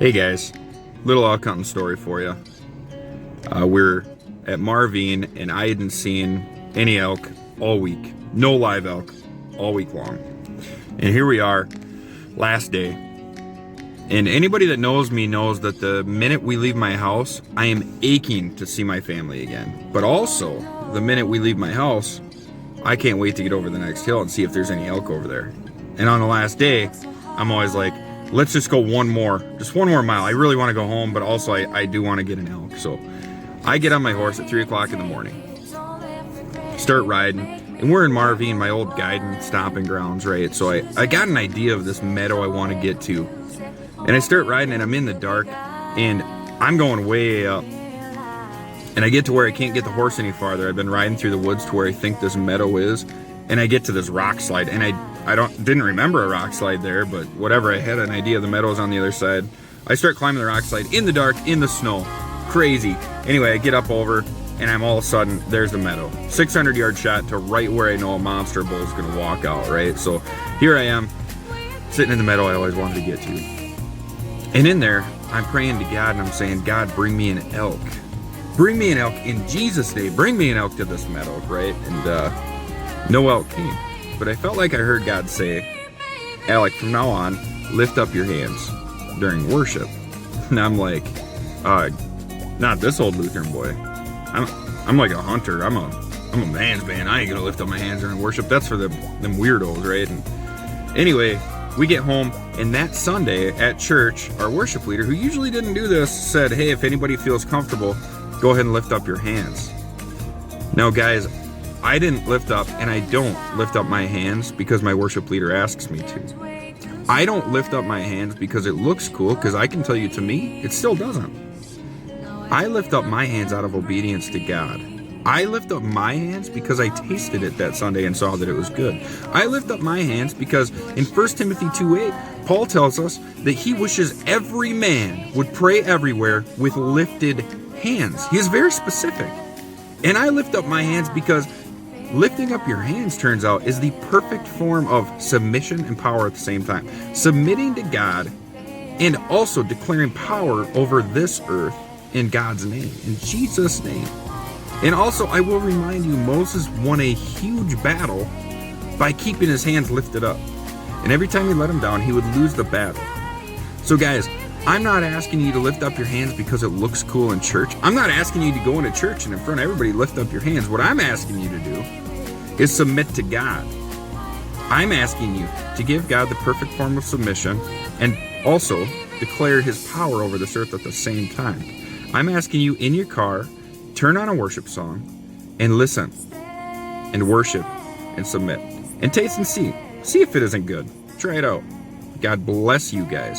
Hey guys, little elk hunting story for you. We're at Marvine and I hadn't seen any elk all week. No live elk all week long. And here we are, last day. And anybody that knows me knows that the minute we leave my house, I am aching to see my family again. But also, the minute we leave my house, I can't wait to get over the next hill and see if there's any elk over there. And on the last day, I'm always like, let's just go just one more mile. I really want to go home, but also I do want to get an elk. So I get on my horse at 3 o'clock in the morning, start riding, and we're in Marvine, my old guiding stomping grounds, right? So I got an idea of this meadow I want to get to. And I start riding and I'm in the dark and I'm going way up. And I get to where I can't get the horse any farther. I've been riding through the woods to where I think this meadow is. And I get to this rock slide and I didn't remember a rock slide there, but whatever, I had an idea the meadow's on the other side. I start climbing the rock slide in the dark, in the snow. Crazy. Anyway, I get up over and I'm all of a sudden, there's the meadow. 600-yard shot to right where I know a monster bull is gonna walk out, right? So here I am, sitting in the meadow I always wanted to get to. And in there, I'm praying to God and I'm saying, God, bring me an elk. Bring me an elk in Jesus' name. Bring me an elk to this meadow, right? And no elk came. But I felt like I heard God say, Alec, from now on, lift up your hands during worship. And I'm like, not this old Lutheran boy. I'm like a hunter. I'm a man's man. I ain't gonna lift up my hands during worship. That's for them weirdos, right? And anyway, we get home, and that Sunday at church, our worship leader, who usually didn't do this, said, hey, if anybody feels comfortable, go ahead and lift up your hands. Now, guys, I didn't lift up, and I don't lift up my hands because my worship leader asks me to. I don't lift up my hands because it looks cool, because I can tell you, to me, it still doesn't. I lift up my hands out of obedience to God. I lift up my hands because I tasted it that Sunday and saw that it was good. I lift up my hands because in 1 Timothy 2:8, Paul tells us that he wishes every man would pray everywhere with lifted hands. He is very specific. And I lift up my hands because lifting up your hands, turns out, is the perfect form of submission and power at the same time. Submitting to God and also declaring power over this earth in God's name, in Jesus' name. And also, I will remind you, Moses won a huge battle by keeping his hands lifted up. And every time he let them down, he would lose the battle. So guys, I'm not asking you to lift up your hands because it looks cool in church. I'm not asking you to go into church and in front of everybody lift up your hands. What I'm asking you to do is submit to God. I'm asking you to give God the perfect form of submission and also declare his power over this earth at the same time. I'm asking you in your car, turn on a worship song and listen and worship and submit and taste and see. See if it isn't good. Try it out. God bless you guys.